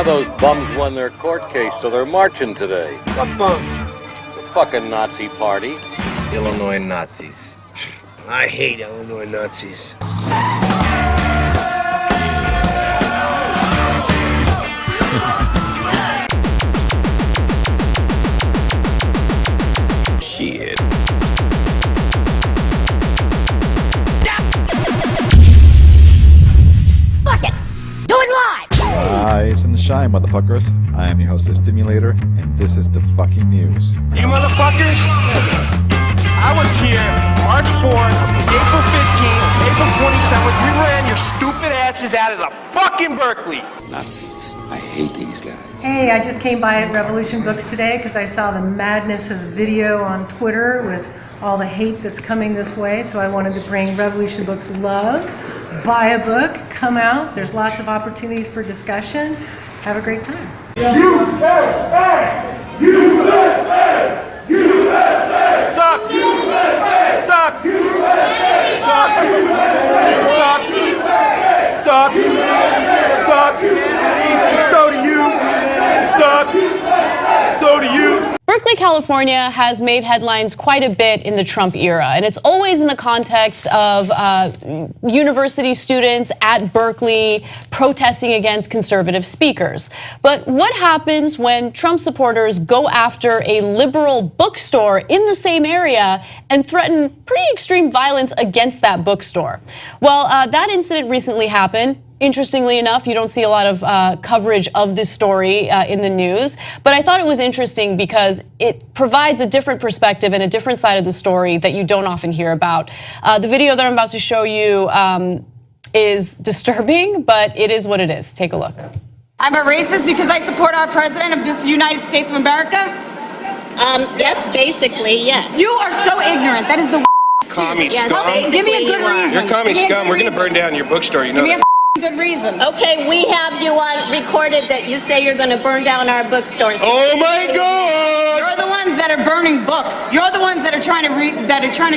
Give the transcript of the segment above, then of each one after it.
Now those bums won their court case, so they're marching today. What bums? The fucking Nazi party. Illinois Nazis. I hate Illinois Nazis. Shit. Fuck it! Do it live! Rise and shine, motherfuckers. I am your host, The Stimulator, and this is the fucking news. You motherfuckers! I was here March 4th, April 15th, April 27th. We ran your stupid asses out of the fucking Berkeley. Nazis. I hate these guys. Hey, I just came by at Revolution Books today because I saw the madness of the video on Twitter with all the hate that's coming this way, so I wanted to bring Revolution Books love. Buy a book, come out. There's lots of opportunities for discussion. Have a great time. USA! USA! USA! Sucks! USA! Sucks! USA! Sucks! Sucks! Sucks! Sucks! So do you. Sucks! So do you. Berkeley, California has made headlines quite a bit in the Trump era, and it's always in the context of university students at Berkeley protesting against conservative speakers. But what happens when Trump supporters go after a liberal bookstore in the same area and threaten pretty extreme violence against that bookstore? Well, that incident recently happened. Interestingly enough, you don't see a lot of coverage of this story in the news, but I thought it was interesting because it provides a different perspective and a different side of the story that you don't often hear about. The video that I'm about to show you is disturbing, but it is what it is. Take a look. I'm a racist because I support our president of this United States of America? Yes, basically, yes. You are so ignorant. That is the Commie Yes, scum. basically Give me a good you are. reason. You're commie Give me a scum. good We're gonna reason. burn down your bookstore. You know Give me that. a good reason. Okay, we have you on recorded that you say you're going to burn down our bookstores. Oh my God! You're the ones that are burning books. You're the ones that are trying to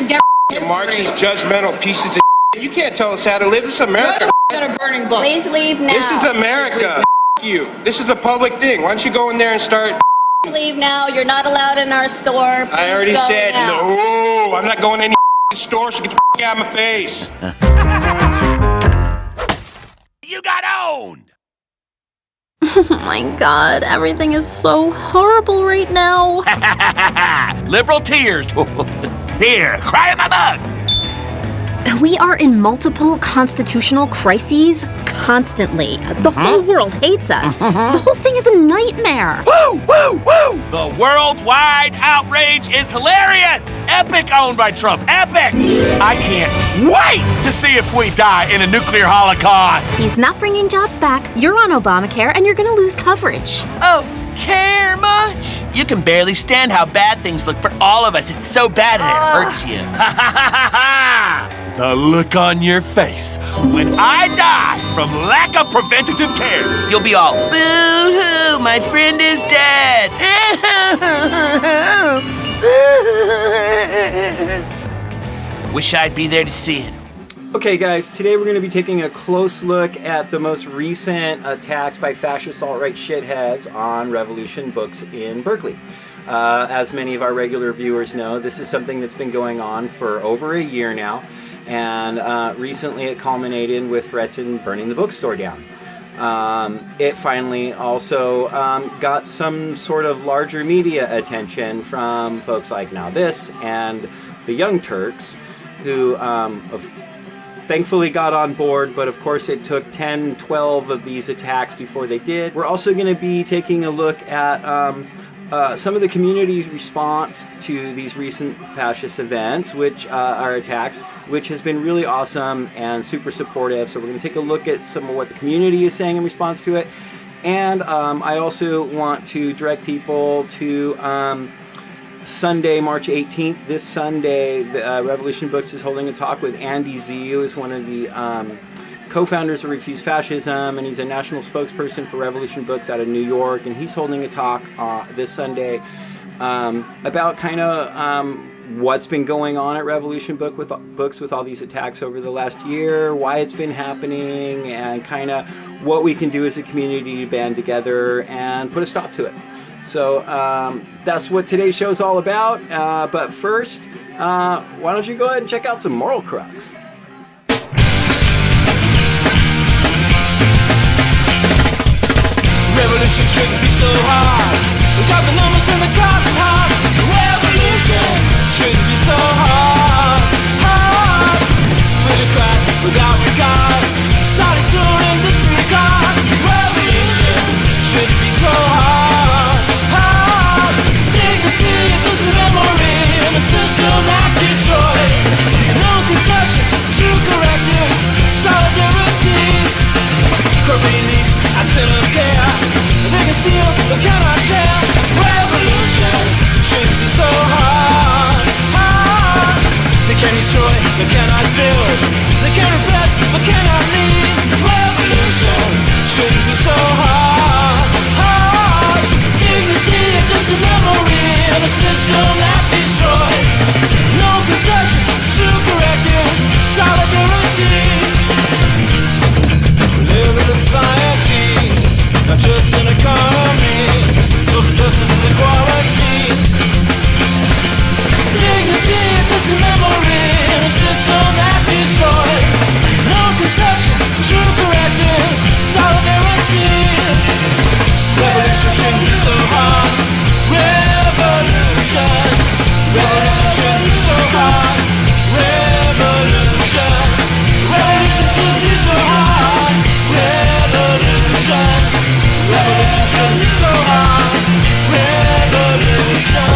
get history. Marxist, judgmental pieces of. You can't tell us how to live. This is You're America. the ones that are burning books. Please leave now. This is America. You. This is a public thing. Why don't you go in there and start? Leave now. You're not allowed in our store. I already Go said now. no. I'm not going to any store. So get the out of my face. You got owned! Oh my God, everything is so horrible right now. Liberal tears. Here, cry in my mug. We are in multiple constitutional crises constantly. The whole world hates us. The whole thing is a nightmare. Woo, woo, woo! The worldwide outrage is hilarious! Epic owned by Trump, epic! I can't wait to see if we die in a nuclear holocaust! He's not bringing jobs back. You're on Obamacare and you're gonna lose coverage. Oh, care much? You can barely stand how bad things look for all of us. It's so bad and it hurts you. Ha ha ha ha! The look on your face when I die from lack of preventative care. You'll be all, boo-hoo, my friend is dead. Wish I'd be there to see it. Okay guys, today we're going to be taking a close look at the most recent attacks by fascist alt-right shitheads on Revolution Books in Berkeley. As many of our regular viewers know, this is something that's been going on for over a year now, and recently it culminated with threats in burning the bookstore down. It finally also got some sort of larger media attention from folks like Now This and the Young Turks, who thankfully got on board, but of course it took 10, 12 of these attacks before they did. We're also going to be taking a look at some of the community's response to these recent fascist events, which are attacks, which has been really awesome and super supportive. So we're going to take a look at some of what the community is saying in response to it. And I also want to direct people to Sunday, March 18th. This Sunday, Revolution Books is holding a talk with Andy Z, who is one of the co-founders of Refuse Fascism, and he's a national spokesperson for Revolution Books out of New York, and he's holding a talk this Sunday about kind of what's been going on at Revolution Books with all these attacks over the last year, why it's been happening, and kind of what we can do as a community to band together and put a stop to it. So that's what today's show is all about. But first, why don't you go ahead and check out some Moral Crux. Revolution shouldn't be so hard. We got the numbers and the cards are hard. Revolution shouldn't be so hard. Hard. Free to crash without regard. Saudi soon and disregard. Revolution shouldn't be so hard. Hard. Dignity is a memory in a system that destroys. No concessions, true correctives, solidarity. Corporate elites and civil care. They can steal but cannot share. Revolution shouldn't be so hard. Hard. They can destroy but cannot build. They can repress but cannot lead. Revolution shouldn't be so hard. Hard. Dignity is just a memory in a system that destroys. No concessions, true correctives, solidarity. Live in a society, not just an economy. Social justice is equality. Dignity is just a memory in a system that destroys. No concessions, true correctives, solidarity. Revolution shouldn't be so hard. Revolution. Revolution shouldn't be so hard. Revolution. Revolution shouldn't be so hard. Revolution. Revolution shouldn't be so hard. Revolution.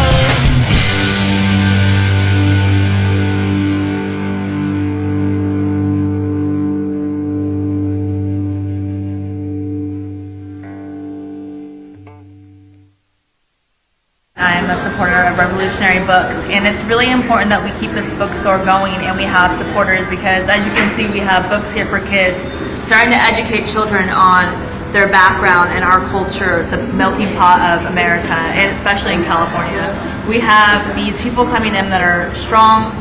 I'm a supporter of Revolutionary Books, and it's really important that we keep this bookstore going and we have supporters, because as you can see, we have books here for kids, starting to educate children on their background and our culture, the melting pot of America, and especially in California. We have these people coming in that are strong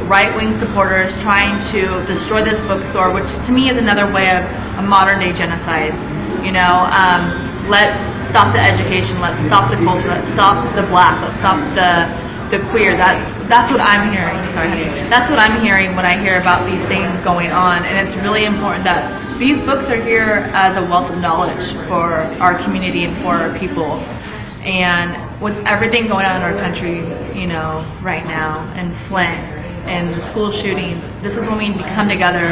right-wing supporters trying to destroy this bookstore, which to me is another way of a modern-day genocide. You know, let's stop the education, let's stop the culture, let's stop the black, let's stop the queer. That's what I'm hearing. Sorry, honey. That's what I'm hearing when I hear about these things going on, and it's really important that these books are here as a wealth of knowledge for our community and for our people. And with everything going on in our country, you know, right now, and Flint, and the school shootings, this is when we need to come together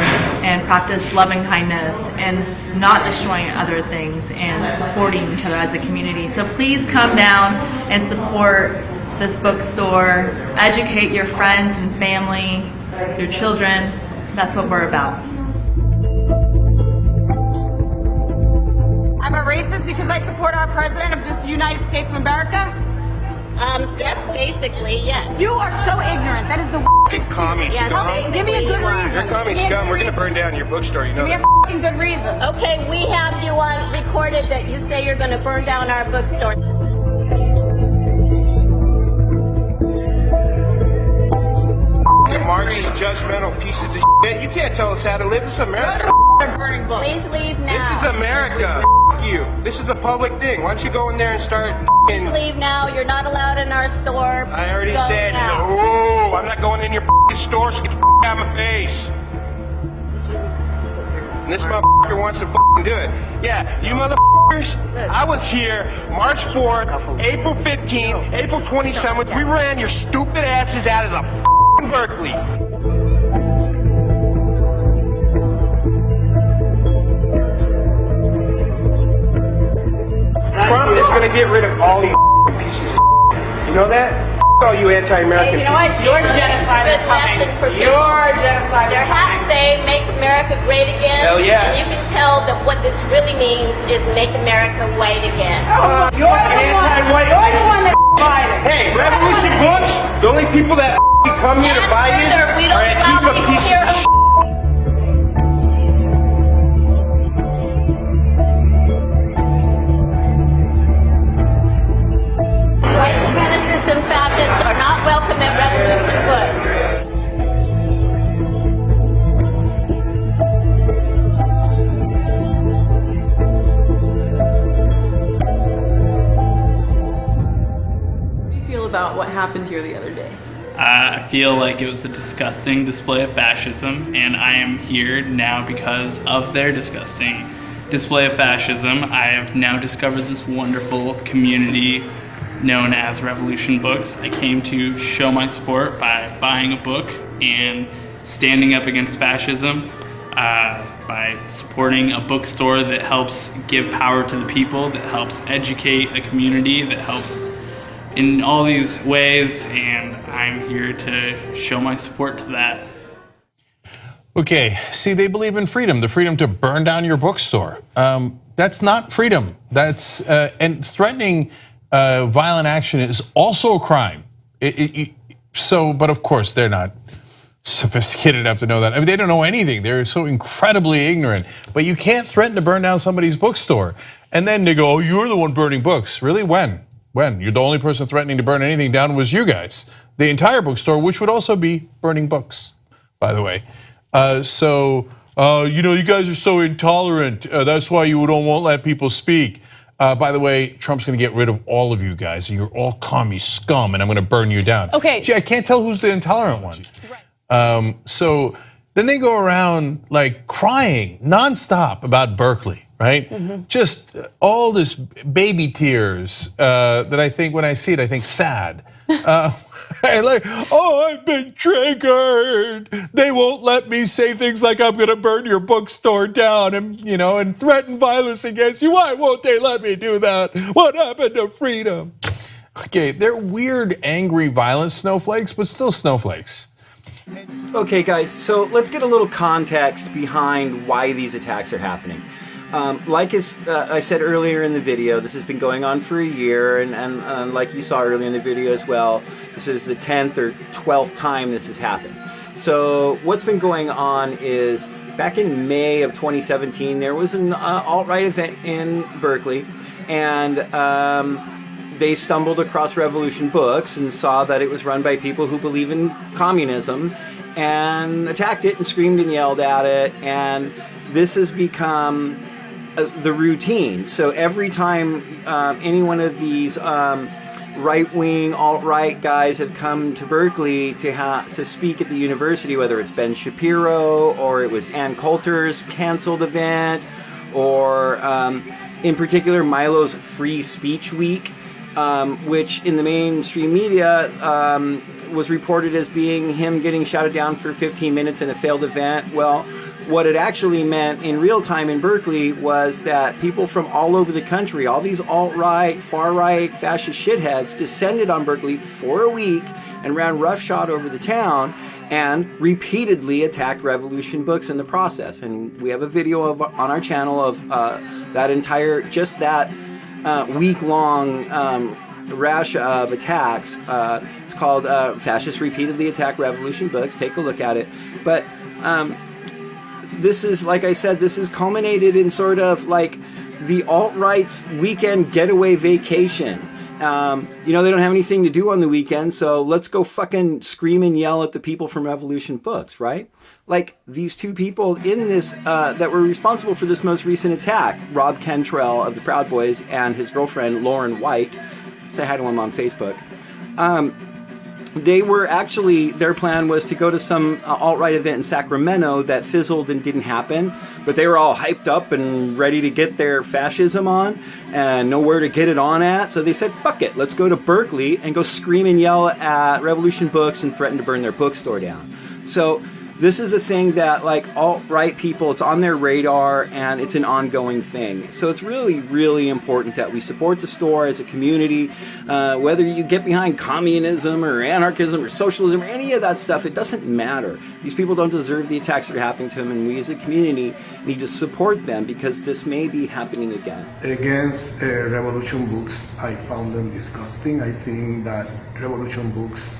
and practice loving kindness and not destroying other things and supporting each other as a community. So please come down and support this bookstore, educate your friends and family, your children. That's what we're about. I'm a racist because I support our president of this United States of America? Yes, basically, yes. You are so ignorant. That is the Commie scum. Give me a good reason. You're commie scum. We're gonna burn down your bookstore. You know Give me that. a fucking good reason. Okay, we have you on recorded that you say you're going to burn down our bookstore. Marxist, judgmental pieces of shit. You can't tell us how to live. This is America. Burning books. Please leave now. This is America. You. This is a public thing. Why don't you go in there and start? Please leave now. You're not allowed in our store. I already Go said now. no. I'm not going in your store. So get the out of my face. And this motherfucker wants to do it. Yeah, you motherfuckers. I was here March 4th, April 15th, April 27th. We ran your stupid asses out of the Berkeley. Trump is going to get rid of all you pieces of shit. You know that? All you anti-American You know what? pieces of Your shit. genocide is Good lesson for coming. people. Your genocide is Their hats coming. say "Make America Great Again." Hell yeah. And you can tell that what this really means is "Make America White Again." You're the one that's Biden. Hey, Revolution Books, the only people that come here to And buy this further, we don't are allow Antifa people pieces here of who shit. white supremacists and fascists are not welcome at Revolution about what happened here the other day? I feel like it was a disgusting display of fascism, and I am here now because of their disgusting display of fascism. I have now discovered this wonderful community known as Revolution Books. I came to show my support by buying a book and standing up against fascism, by supporting a bookstore that helps give power to the people, that helps educate a community, that helps in all these ways, and I'm here to show my support to that. Okay, see, they believe in freedom, the freedom to burn down your bookstore. That's not freedom. That's and threatening violent action is also a crime. But of course, they're not sophisticated enough to know that. I mean, they don't know anything. They're so incredibly ignorant. But you can't threaten to burn down somebody's bookstore. And then they go, oh, you're the one burning books. Really, when? When? You're the only person threatening to burn anything down was you guys. The entire bookstore, which would also be burning books, by the way. You know, you guys are so intolerant. That's why you won't let people speak. By the way, Trump's gonna get rid of all of you guys, and you're all commie scum, and I'm gonna burn you down. Okay. Gee, I can't tell who's the intolerant one. Right. So then they go around like crying nonstop about Berkeley, right? Mm-hmm. Just all this baby tears that I think when I see it, I think sad. And like, oh, I've been triggered. They won't let me say things like I'm gonna burn your bookstore down and threaten violence against you. Why won't they let me do that? What happened to freedom? Okay, they're weird, angry, violent snowflakes, but still snowflakes. Okay, guys, so let's get a little context behind why these attacks are happening. Like I said earlier in the video, this has been going on for a year, and like you saw earlier in the video as well, this is the 10th or 12th time this has happened. So what's been going on is, back in May of 2017, there was an alt-right event in Berkeley, and they stumbled across Revolution Books and saw that it was run by people who believe in communism, and attacked it and screamed and yelled at it, and this has become the routine. So every time any one of these right-wing, alt-right guys have come to Berkeley to speak at the university, whether it's Ben Shapiro or it was Ann Coulter's canceled event, or in particular Milo's Free Speech Week, which in the mainstream media was reported as being him getting shouted down for 15 minutes in a failed event. Well, what it actually meant in real time in Berkeley was that people from all over the country, all these alt-right, far-right, fascist shitheads, descended on Berkeley for a week and ran roughshod over the town and repeatedly attacked Revolution Books in the process. And we have a video on our channel of that week-long rash of attacks. It's called Fascists Repeatedly Attack Revolution Books. Take a look at it. But this is, like I said, this is culminated in sort of like the alt-right's weekend getaway vacation. They don't have anything to do on the weekend, so let's go fucking scream and yell at the people from Revolution Books, right? Like these two people in this that were responsible for this most recent attack, Rob Cantrell of the Proud Boys and his girlfriend Lauren White. Say hi to him on Facebook. Their plan was to go to some alt-right event in Sacramento that fizzled and didn't happen, but they were all hyped up and ready to get their fascism on and know where to get it on at. So they said, fuck it, let's go to Berkeley and go scream and yell at Revolution Books and threaten to burn their bookstore down. So this is a thing that, like, alt-right people, it's on their radar and it's an ongoing thing. So it's really, really important that we support the store as a community. Whether you get behind communism or anarchism or socialism or any of that stuff, it doesn't matter. These people don't deserve the attacks that are happening to them, and we as a community need to support them because this may be happening again. Against Revolution Books, I found them disgusting. I think that Revolution Books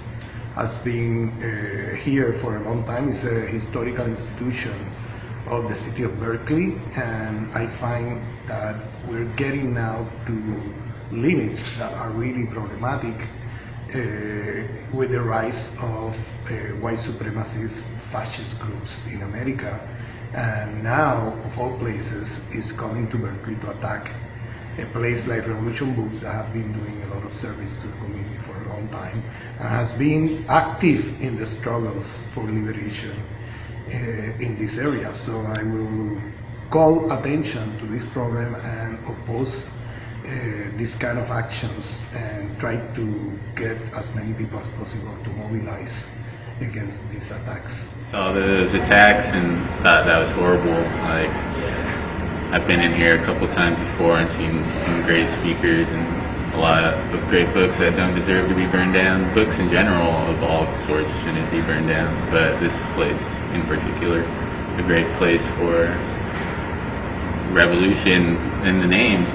has been here for a long time. It's a historical institution of the city of Berkeley, and I find that we're getting now to limits that are really problematic with the rise of white supremacist fascist groups in America. And now, of all places, is coming to Berkeley to attack a place like Revolution Books that have been doing a lot of service to the community for a long time and has been active in the struggles for liberation in this area. So I will call attention to this program and oppose these kind of actions and try to get as many people as possible to mobilize against these attacks. Saw those attacks and thought that was horrible. Like, I've been in here a couple times before and seen some great speakers and a lot of great books that don't deserve to be burned down. Books in general of all sorts shouldn't be burned down, but this place in particular, a great place for revolution in the name.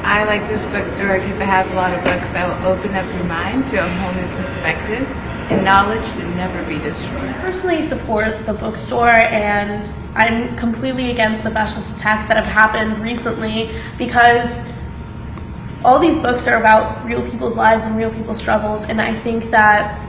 I like this bookstore because it has a lot of books that will open up your mind to a whole new perspective and knowledge that never be destroyed. I personally support the bookstore, and I'm completely against the fascist attacks that have happened recently, because all these books are about real people's lives and real people's struggles, and I think that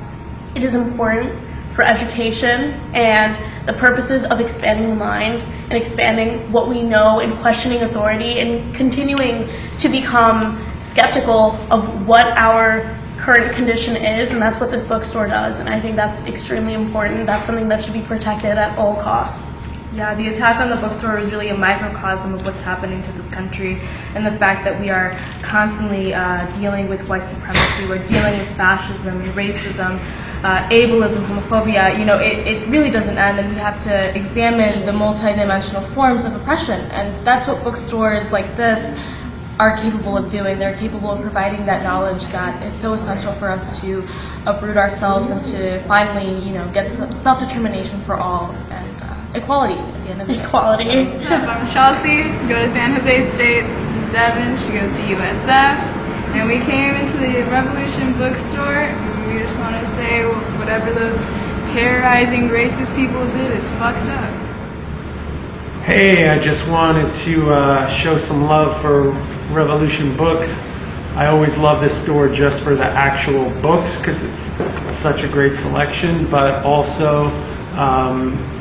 it is important for education and the purposes of expanding the mind and expanding what we know and questioning authority and continuing to become skeptical of what our current condition is, and that's what this bookstore does, and I think that's extremely important. That's something that should be protected at all costs. Yeah, the attack on the bookstore is really a microcosm of what's happening to this country, and the fact that we are constantly dealing with white supremacy, we're dealing with fascism, racism, ableism, homophobia. You know, it really doesn't end, and we have to examine the multidimensional forms of oppression, and that's what bookstores like this are capable of doing. They're capable of providing that knowledge that is so essential for us to uproot ourselves and to finally, you know, get self-determination for all and equality at the end of the day. Equality. I'm Chelsea, go to San Jose State. This is Devin, she goes to USF. And we came into the Revolution bookstore, and we just want to say whatever those terrorizing racist people did is fucked up. Hey, I just wanted to show some love for Revolution Books. I always love this store just for the actual books because it's such a great selection, but also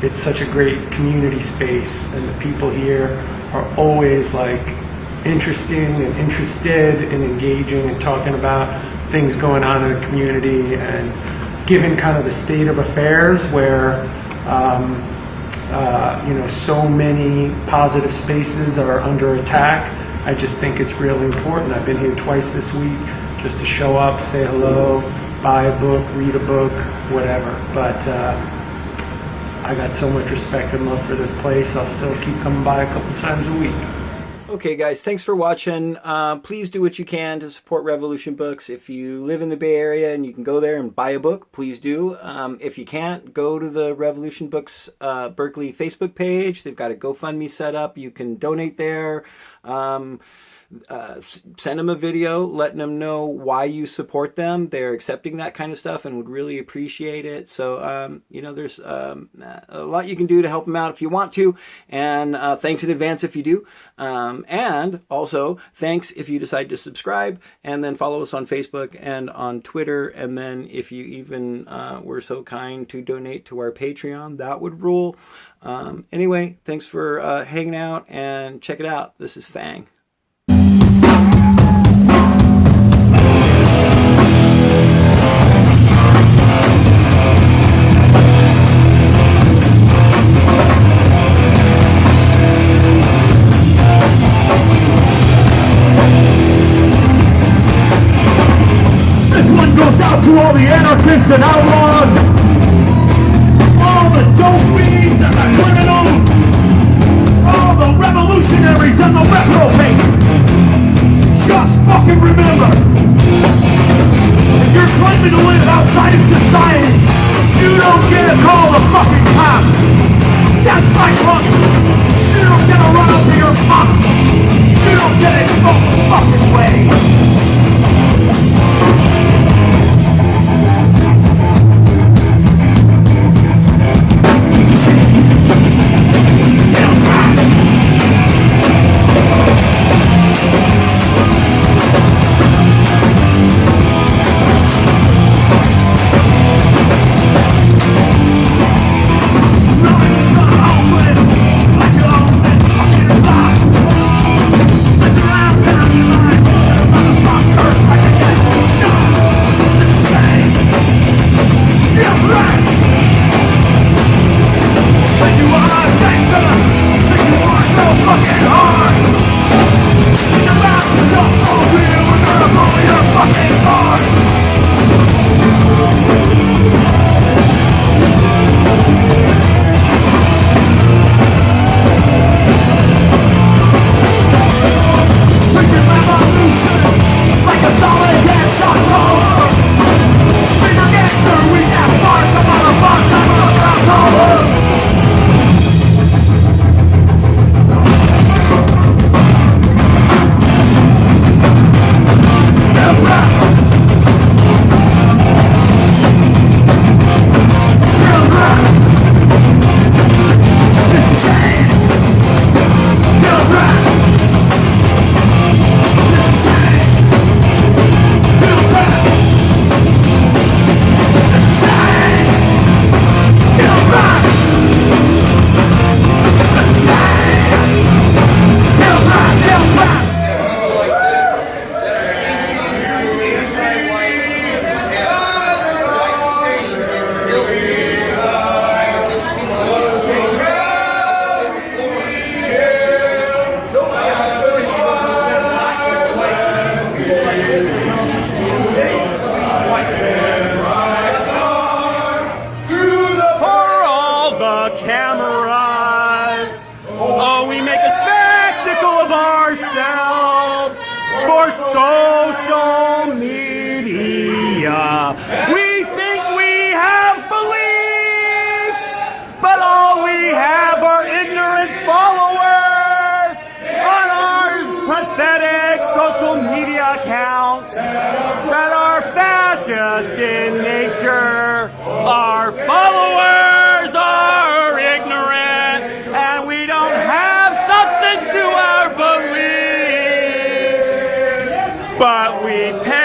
it's such a great community space, and the people here are always like interesting and interested and engaging and talking about things going on in the community, and given kind of the state of affairs where you know, so many positive spaces are under attack, I just think it's really important. I've been here twice this week just to show up, say hello, buy a book, read a book, whatever. But I got so much respect and love for this place, I'll still keep coming by a couple times a week. Okay, guys, thanks for watching. Please do what you can to support Revolution Books. If you live in the Bay Area and you can go there and buy a book, please do. If you can't, go to the Revolution Books Berkeley Facebook page. They've got a GoFundMe set up. You can donate there. Send them a video letting them know why you support them. They're accepting that kind of stuff and would really appreciate it. So you know, there's a lot you can do to help them out if you want to, and thanks in advance if you do, and also thanks if you decide to subscribe and then follow us on Facebook and on Twitter, and then if you even were so kind to donate to our Patreon, that would rule. Anyway, thanks for hanging out, and check it out. This is Fang. Goes out to all the anarchists and outlaws, all the dope fiends and the criminals, all the revolutionaries and the reprobates. Just fucking remember, if you're claiming to live outside of society, you don't get to call the fucking cops. That's right, punk. You don't get to run up to your punk. You don't get it the fucking way. Nothing's gonna open. social media accounts that are fascist in nature. Our followers are ignorant, and we don't have substance to our beliefs, but we pay